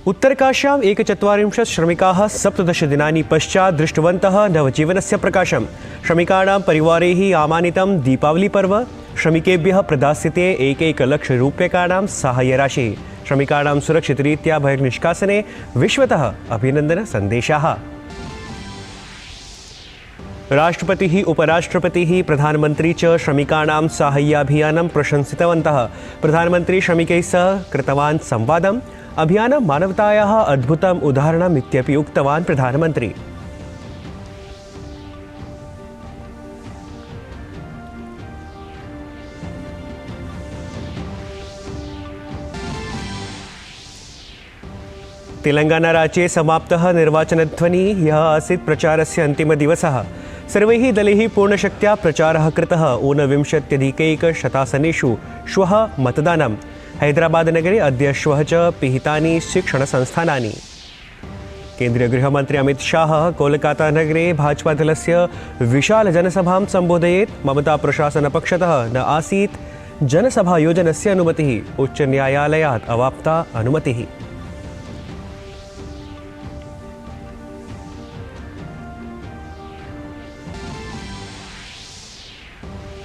उत्तरकाश्याम् 41 श्रमिकाः 17 दिनानि पश्चात् दृष्टवन्तः नवजीवनस्य प्रकाशम्। श्रमिकाणां परिवारैः आमानितं दीपावलीपर्व। श्रमिकेभ्यः प्रदास्यते 1 लक्षरूप्यकाणां साहाय्यराशिः। श्रमिकाणां सुरक्षितरीत्या बहिर्निष्कासने विश्वतः अभिनन्दनसन्देशाः। राष्ट्रपतिः, उपराष्ट्रपतिः, प्रधानमन्त्री च श्रमिकाणां साहाय्याभियानं प्रशंसितवन्तः। प्रधानमन्त्री श्रमिकैः सह कृतवान् संवादम्। अभियानं मानवतायाः अद्भुतम् उदाहरणम् इत्यपि उक्तवान् प्रधानमन्त्री। तेलंगानाराज्ये समाप्तः निर्वाचनध्वनिः। यः आसीत् प्रचारस्य अन्तिमदिवसः। सर्वैः दलैः पूर्णशक्त्या प्रचारः कृतः। 49,100 श्वः मतदानम्। हैदराबादनगरे अद्य श्वः च पिहितानि शिक्षणसंस्थानानि। केन्द्रीयगृहमन्त्री अमित शाहः कोलकातानगरे भाजपादलस्य विशालजनसभां सम्बोधयेत्। ममता प्रशासनपक्षतः न आसीत् जनसभायोजनस्य अनुमतिः। उच्चन्यायालयात् अवाप्ता अनुमतिः।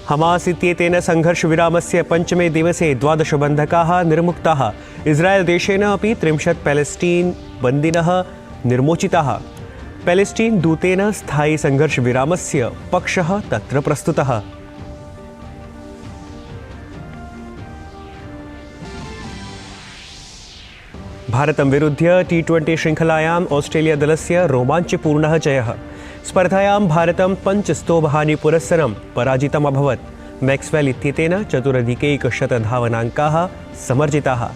हमास इत्येतेन संघर्षविरामस्य पञ्चमे दिवसे 12 बन्धकाः निर्मुक्ताः। इस्रायेल् देशेन अपि 30 पैलेस्टीन् बन्दिनः निर्मोचिताः। पैलेस्टीन् दूतेन स्थायी संघर्षविरामस्य पक्षः तत्र प्रस्तुतः। भारतं विरुद्ध्य T20 शृङ्खलायाम् ऑस्ट्रेलिया दलस्य रोमाञ्चपूर्णः जयः। स्पर्धायां भारतं 5 स्तोभानि पुरस्सरं पराजितम् अभवत्। मैक्सवेल् इत्येतेन 4,100 धावनाङ्काः समर्जिताः।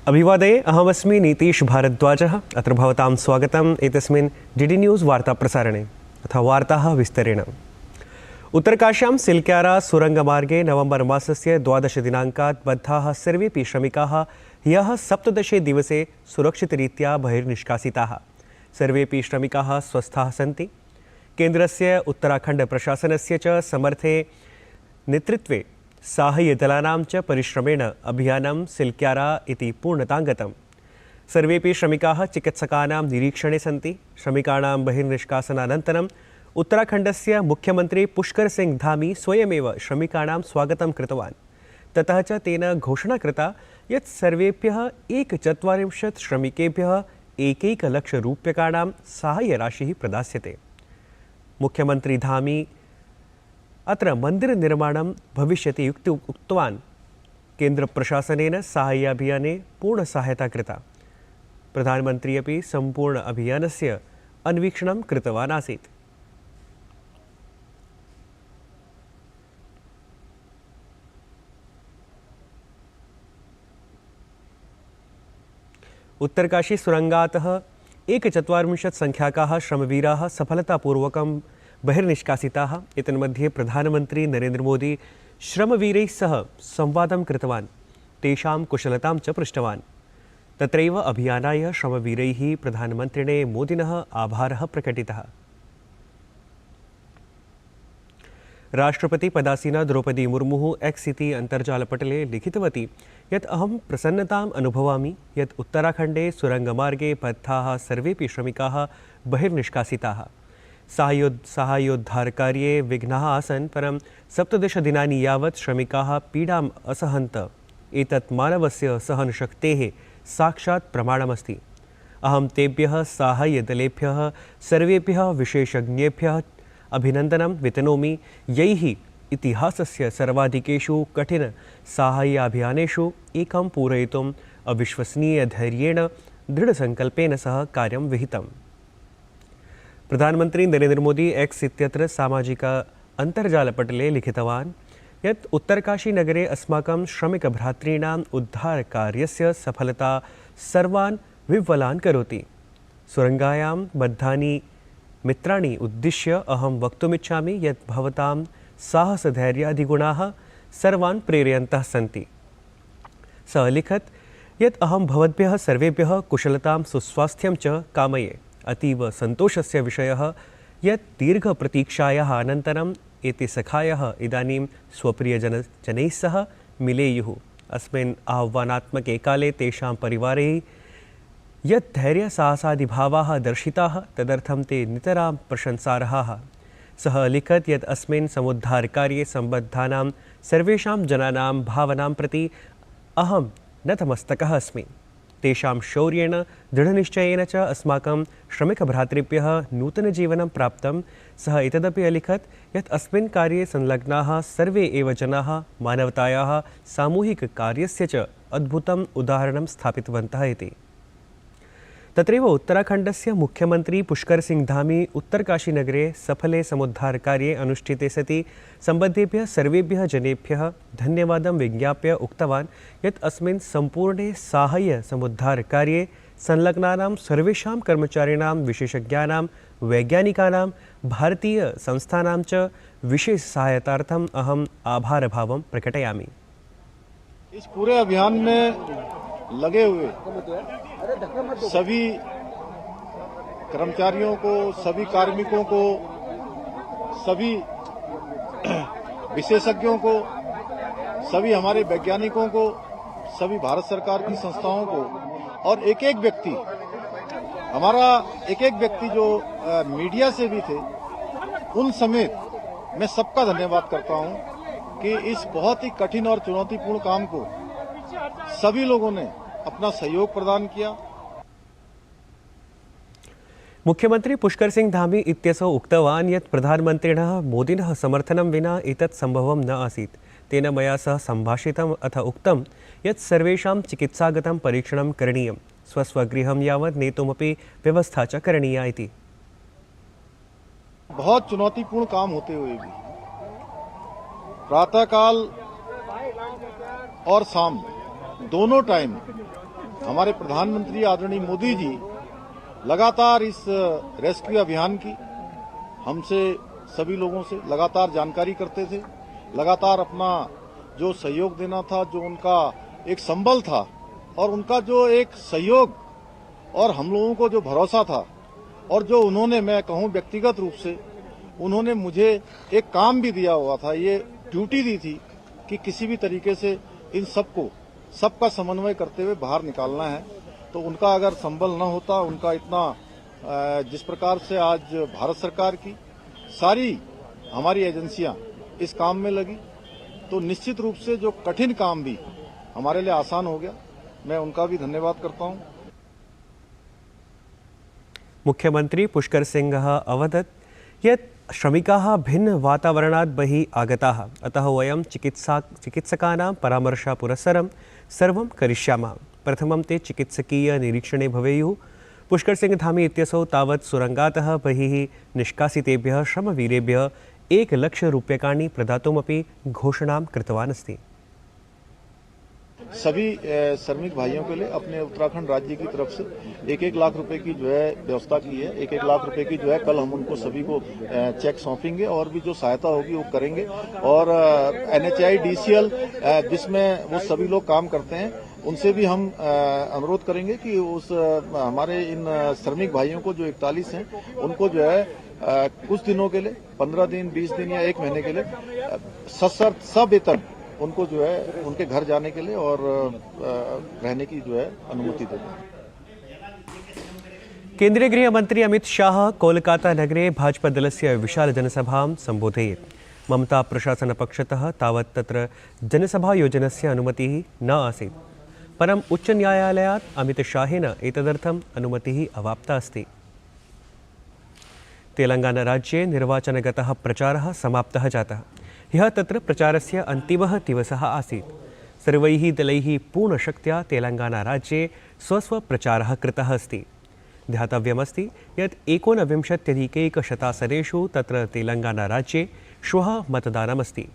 अभिवादये, अहमस्मि नीतीश भारद्वाजः। अत्र भवतां स्वागतम् एतस्मिन् डीडी न्यूज़ वार्ताप्रसारणे। अथ वार्ताः विस्तरेण। उत्तरकाश्यां सिल्क्यारा सुरङ्गमार्गे नवम्बर् मासस्य 12 दिनाङ्कात् बद्धाः सर्वेपि श्रमिकाः ह्यः 17 दिवसे सुरक्षितरीत्या बहिर्निष्कासिताः। सर्वेपि श्रमिकाः स्वस्थाः सन्ति। केन्द्रस्य उत्तराखण्डप्रशासनस्य च समर्थे नेतृत्वे साहाय्यदलानां च परिश्रमेण अभियानं सिल्क्यारा इति पूर्णतां गतम्। सर्वेपि श्रमिकाः चिकित्सकानां निरीक्षणे सन्ति। श्रमिकाणां बहिर्निष्कासनानन्तरम् उत्तराखण्डस्य मुख्यमन्त्री पुष्कर सिंह धामी स्वयमेव श्रमिकाणां स्वागतं कृतवान्। ततः च तेन घोषणा कृता यत् सर्वेभ्यः 41 श्रमिकेभ्यः 1 लक्षरूप्यकाणां साहाय्यराशिः प्रदास्यते। मुख्यमन्त्री धामी अत्र मन्दिरनिर्माणं भविष्यति उक्तवान्। केन्द्रप्रशासनेन साहाय्याभियाने पूर्णसहायता कृता। प्रधानमन्त्री अपि सम्पूर्ण अभियानस्य अन्वीक्षणं कृतवान् आसीत्। उत्तरकाशी सुरंगातः 41 संख्याकाः श्रमवीराः सफलतापूर्वकं बहिर्निष्कासिताः। एतन्मध्ये प्रधानमन्त्री नरेन्द्र मोदी श्रमवीरैः सह संवादं कृतवान्। तेषां कुशलतां च पृष्टवान्। तत्रैव अभियानाय श्रमवीरैः प्रधानमन्त्रिणे मोदिनः आभारः प्रकटितः। राष्ट्रपतिपदासीना द्रौपदी मुर्मुः एक्स इति अन्तर्जालपटले लिखितवती यत् अहं प्रसन्नताम् अनुभवामि यत् उत्तराखण्डे सुरङ्गमार्गे बद्धाः सर्वेपि श्रमिकाः बहिर्निष्कासिताः। साहाय्योद्धारकार्ये विघ्नाः आसन्, परं 17 दिनानि यावत् श्रमिकाः पीडाम् असहन्त। एतत् मानवस्य सहनशक्तेः साक्षात् प्रमाणमस्ति। अहं तेभ्यः साहाय्यदलेभ्यः सर्वेभ्यः विशेषज्ञेभ्यः अभिनन्दनं वितनोमि, यैः इतिहासस्य सर्वाधिकेषु कठिनसाहाय्याभियानेषु एकं पूरयितुम् अविश्वसनीयधैर्येण दृढसङ्कल्पेन सह कार्यं विहितम्। प्रधानमन्त्री नरेन्द्र मोदी एक्स इत्यत्र सामाजिक अन्तर्जालपटले लिखितवान् यत् उत्तरकाशीनगरे अस्माकं श्रमिकभ्रातॄणाम् उद्धारकार्यस्य सफलता सर्वान् विह्वलान् करोति। सुरङ्गायां बद्धानि मित्राणि उद्दिश्य अहं वक्तुमिच्छामि यत् भवतां साहसधैर्यादिगुणाः सर्वान् प्रेरयन्तः सन्ति। सः अलिखत् यत् अहं भवद्भ्यः सर्वेभ्यः कुशलतां सुस्वास्थ्यं च कामये। अतीव सन्तोषस्य विषयः यत् दीर्घप्रतीक्षायाः अनन्तरम् एते सखायः इदानीं स्वप्रियजनैः सह मिलेयुः। अस्मिन् आह्वानात्मके काले तेषां परिवारैः यत् धैर्यसाहसादिभावाः दर्शिताः तदर्थं ते नितरां प्रशंसार्हाः। सः अलिखत् यत् अस्मिन् समुद्धारकार्ये सम्बद्धानां सर्वेषां जनानां भावनां प्रति अहं नतमस्तकः अस्मि। तेषां शौर्येण दृढनिश्चयेन च अस्माकं श्रमिकभ्रातृभ्यः नूतनजीवनं प्राप्तं। सः एतदपि अलिखत् यत् अस्मिन् कार्ये संलग्नाः सर्वे एव जनाः मानवतायाः सामूहिककार्यस्य च अद्भुतम् उदाहरणं स्थापितवन्तः इति। तत्रैव उत्तराखण्डस्य मुख्यमन्त्री पुष्कर सिंह धामी उत्तरकाशीनगरे सफले समुद्धारकार्ये अनुष्ठिते सति सम्बद्धेभ्यः सर्वेभ्यः जनेभ्यः धन्यवादं विज्ञाप्य उक्तवान् यत् अस्मिन् सम्पूर्णे साहाय्य समुद्धारकार्ये संलग्नानां सर्वेषां कर्मचारिणां, विशेषज्ञानां, वैज्ञानिकानां, भारतीयसंस्थानां च विशेषसहायतार्थम् अहम् आभारभावं प्रकटयामि। इस पूरे अभियान में लगे हुए सभी कर्मचारियों को, सभी कार्मिकों को, सभी विशेषज्ञों को, सभी हमारे वैज्ञानिकों को, सभी भारत सरकार की संस्थाओं को और एक एक व्यक्ति, हमारा एक एक व्यक्ति जो मीडिया से भी थे, उन समेत मैं सबका धन्यवाद करता हूं कि इस बहुत ही कठिन और चुनौतीपूर्ण काम को सभी लोगों ने अपना सहयोग प्रदान किया। मुख्यमंत्री पुष्कर सिंह धामी इत्यसौ उक्तवान् यत् प्रधानमन्त्रिणः मोदिनः समर्थनं विना एतत् सम्भवं न आसीत्। तेन मया सह सम्भाषितम् अथ उक्तं यत् सर्वेषां चिकित्सागतं परीक्षणं करणीयं, स्वस्वगृहं यावत् नेतुमपि व्यवस्था च करणीया इति। बहुत चुनौतीपूर्ण काम होते हुए भी प्रातःकाल और शाम दोनों टाइम हमारे प्रधानमंत्री आदरणीय मोदी जी लगातार इस रेस्क्यू अभियान की हमसे सभी लोगों से लगातार जानकारी करते थे, लगातार अपना जो सहयोग देना था, जो उनका एक संबल था और उनका जो एक सहयोग और हम लोगों को जो भरोसा था और जो उन्होंने, मैं कहूं व्यक्तिगत रूप से उन्होंने मुझे एक काम भी दिया हुआ था, ये ड्यूटी दी थी कि किसी भी तरीके से इन सबका समन्वय करते हुए बाहर निकालना है। तो उनका अगर संबल न होता, उनका इतना जिस प्रकार से आज भारत सरकार की सारी हमारी एजेंसियां इस काम में लगी, तो निश्चित रूप से जो कठिन काम भी हमारे लिए आसान हो गया। मैं उनका भी धन्यवाद करता हूं। मुख्यमंत्री पुष्कर सिंह अवदत् यत् श्रमिकाः भिन्न वातावरणात् बहिः आगताः, अतः वयं चिकित्सकानां परामर्शपुरस्सरं सर्वं करिष्यामः। प्रथमं ते चिकित्सकीय निरीक्षणे भवेयुः। पुष्कर सिंह धामी इत्यसौ तावत् सुरंगातः बहिः निष्कासितेभ्यः श्रमवीरेभ्यः 1 लाख रूप्यकाणि प्रदातुमपि घोषणां कृतवान् अस्ति। सभी श्रमिक भाइयों के लिए अपने उत्तराखंड राज्य की तरफ से 1-1 लाख रुपए की जो है व्यवस्था की है। 1-1 लाख रुपए की जो है कल हम उनको सभी को चेक सौंपेंगे और भी जो सहायता होगी वो करेंगे। और NHI DCL जिसमें वो सभी लोग काम करते हैं, उनसे भी हम अनुरोध करेंगे कि उस हमारे इन श्रमिक भाइयों को जो 41 हैं उनको जो है कुछ दिनों के लिए 15 दिन, 20 दिन या 1 महीने के लिए सशर्त सवेतन उनको जो है उनके घर जाने के लिए और रहने की जो है अनुमति देंगे। केन्द्रीय गृहमन्त्री अमित शाह कोलकाता नगरे भाजपादलस्य विशालजनसभां सम्बोधयेत्। ममता प्रशासनपक्षतः तावत् तत्र जनसभायोजनस्य अनुमतिः न आसीत्, परम् उच्चन्यायालयात् अमितशाहेन एतदर्थम् अनुमतिः अवाप्ता अस्ति। तेलंगानाराज्ये निर्वाचनगतः प्रचारः समाप्तः जातः। ह्यः तत्र प्रचारस्य अन्तिमः दिवसः आसीत्। सर्वैः दलैः पूर्णशक्त्या तेलंगानाराज्ये स्वस्वप्रचारः कृतः अस्ति। ध्यातव्यमस्ति यत् 19,100 तत्र तेलंगानाराज्ये श्वः मतदानमस्ति।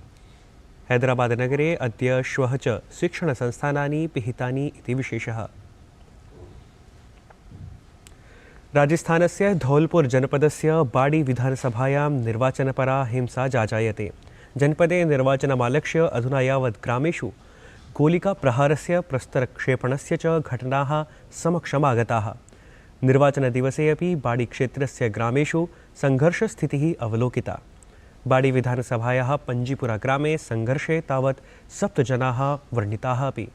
हैदराबादनगरे अद्य श्वः च शिक्षणसंस्थानानि पिहितानि इति विशेषः। राजस्थानस्य धौलपुर जनपदस्य बाडी विधानसभायां निर्वाचनपरा हिंसा जाजायते। जनपदे निर्वाचनमालक्ष्य अधुना यावत् ग्रामेषु गोलिकाप्रहारस्य प्रस्तरक्षेपणस्य च घटनाः समक्षमागताः। निर्वाचनदिवसे अपि बाडी क्षेत्रस्य ग्रामेषु संघर्षस्थितिः अवलोकिता। बाडी विधानसभायाः पञ्जीपुरा ग्रामे संघर्षे तावत् 7 जनाः व्रणिताः अपि।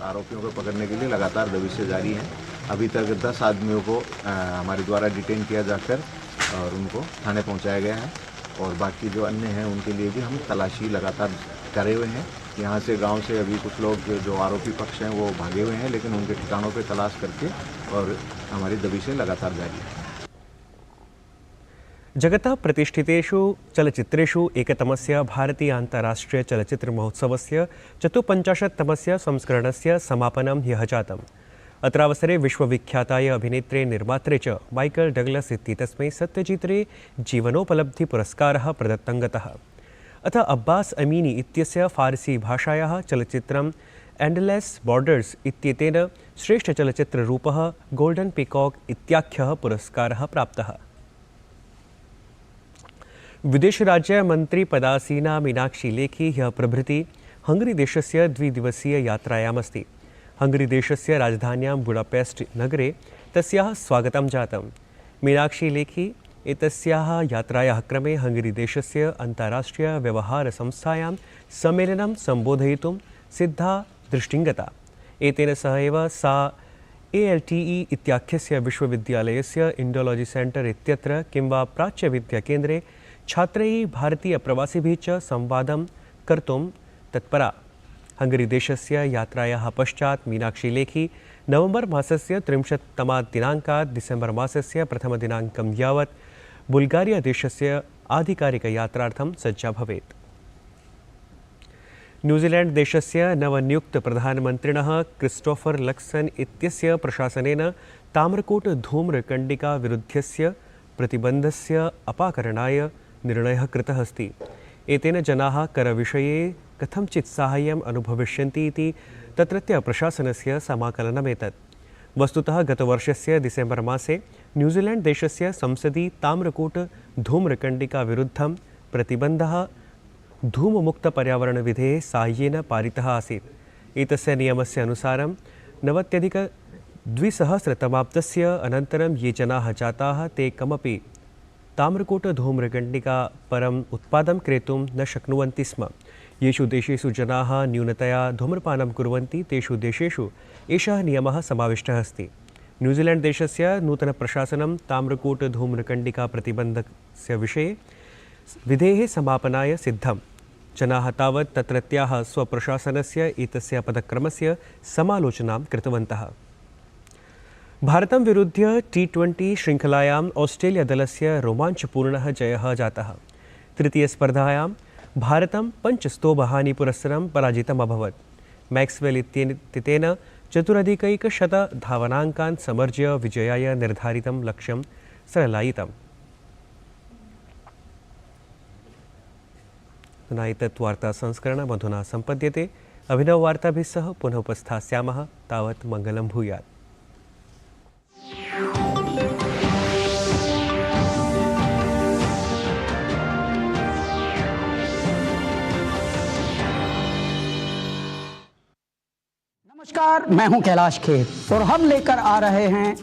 आरोपियों को पकड़ने के लिए लगातार दबिशें जारी हैं। अभी तक 10 आदमियों को हमारे द्वारा डिटेन किया जाकर और उनको थाने पहुंचाया गया है और बाकी जो अन्य हैं उनके लिए भी हम तलाशी लगातार करे हुए हैं। यहाँ से गांव से अभी कुछ लोग जो आरोपी पक्ष हैं वो भागे हुए हैं, लेकिन उनके ठिकानों पर तलाश करके और हमारी दबिशें लगातार जारी हैं। जगतः प्रतिष्ठितेषु चलचित्रेषु एकतमस्य भारतीय अन्ताराष्ट्रिय चलचित्रमहोत्सवस्य 54तमस्य संस्करणस्य समापनं ह्यः जातम्। अत्रावसरे विश्वविख्याताय अभिनेत्रे निर्मात्रे च माइकल डगलस इत्येतस्मै सत्यजित्रे जीवनोपलब्धिपुरस्कारः प्रदत्तं गतः। अथ अब्बास अमीनी इत्यस्य फारसी भाषायाः चलचित्रम् एण्डलेस बॉर्डर्स इत्येतेन श्रेष्ठचलचित्ररूपः गोल्डन पीकॉक इत्याख्यः पुरस्कारः प्राप्तः। विदेशराज्य मन्त्री पदासीना मीनाक्षी लेखी ह्यः प्रभृति हंगरी देशस्य द्विदिवसीय यात्रायामस्ति। हंगरी देशस्य राजधान्यां बुडापेस्ट नगरे तस्याः स्वागतं जातम्। मीनाक्षी लेखी एतस्याः यात्रायाः क्रमे हंगरी देशस्य अन्ताराष्ट्रिय व्यवहारसंस्थायां सम्मेलनं सम्बोधयितुं सिद्धा दृष्टिङ्गता। एतेन सह एव सा ALTE इत्याख्यस्य विश्वविद्यालयस्य इंडोलॉजी सेंटर इत्यत्र किंवा प्राच्यविद्याकेन्द्रे छात्रैः भारतीयप्रवासिभिः च संवादं कर्तुं तत्परा। हंगरी देशस्य यात्रायाः पश्चात् मीनाक्षी लेखी नवंबर मासस्य 30तमात् दिनाङ्कात् डिसेम्बर मासस्य 1 दिनाङ्कं यावत् बुल्गारिया देशस्य आधिकारिकयात्रार्थं सज्जा भवेत्। न्यूजीलैंड देशस्य नवनियुक्त प्रधानमन्त्रिणः क्रिस्टोफर लक्सन इत्यस्य प्रशासनेन ताम्रकूट धूम्रकण्डिका विरुद्धस्य प्रतिबन्धस्य अपाकरणाय निर्णयः कृतः अस्ति। एतेन जनाः करविषये कथञ्चित् साहाय्यम् अनुभविष्यन्ति इति तत्रत्य प्रशासनस्य समाकलनमेतत्। वस्तुतः गतवर्षस्य डिसेम्बर मासे न्यूजीलैंड देशस्य संसदि ताम्रकूट धूम्रकण्डिका विरुद्धं प्रतिबन्धः धूममुक्तपर्यावरणविधेः साहाय्येन पारितः आसीत्। एतस्य नियमस्य अनुसारं 90-2000 अनन्तरं ये जनाः जाताः ते कमपि ताम्रकूट धूम्रकण्डिका परम् उत्पादं क्रेतुं न शक्नुवन्ति स्म। येषु देशेषु जनाः न्यूनतया धूम्रपानं कुर्वन्ति तेषु देशेषु एषः नियमः समाविष्टः अस्ति। न्यूजीलैंड देशस्य नूतनप्रशासनं ताम्रकूट धूम्रकण्डिका प्रतिबन्धकस्य विषये विधेः समापनाय सिद्धम्। जनाः तावत् तत्रत्याः स्वप्रशासनस्य एतस्य पदक्रमस्य समालोचनां कृतवन्तः। भारतं विरुद्ध्य T20 श्रृङ्खलायाम् ऑस्ट्रेलिया दलस्य रोमाञ्चपूर्णः जयः जातः। तृतीयस्पर्धायां भारतं 5 स्तोभहानिपुरस्सरं पराजितम् अभवत्। मैक्सवेल इत्येतेन 4+100 धावनाङ्कान् समर्ज्य विजयाय निर्धारितं लक्ष्यं सरलायितम्। एतत् वार्तासंस्करणम् अधुना सम्पद्यते। अभिनववार्ताभिः सह पुनः उपस्थास्यामः। तावत् मङ्गलं भूयात्। नमस्कार, मैं हूं कैलाश खेर और हम लेकर आ रहे हैं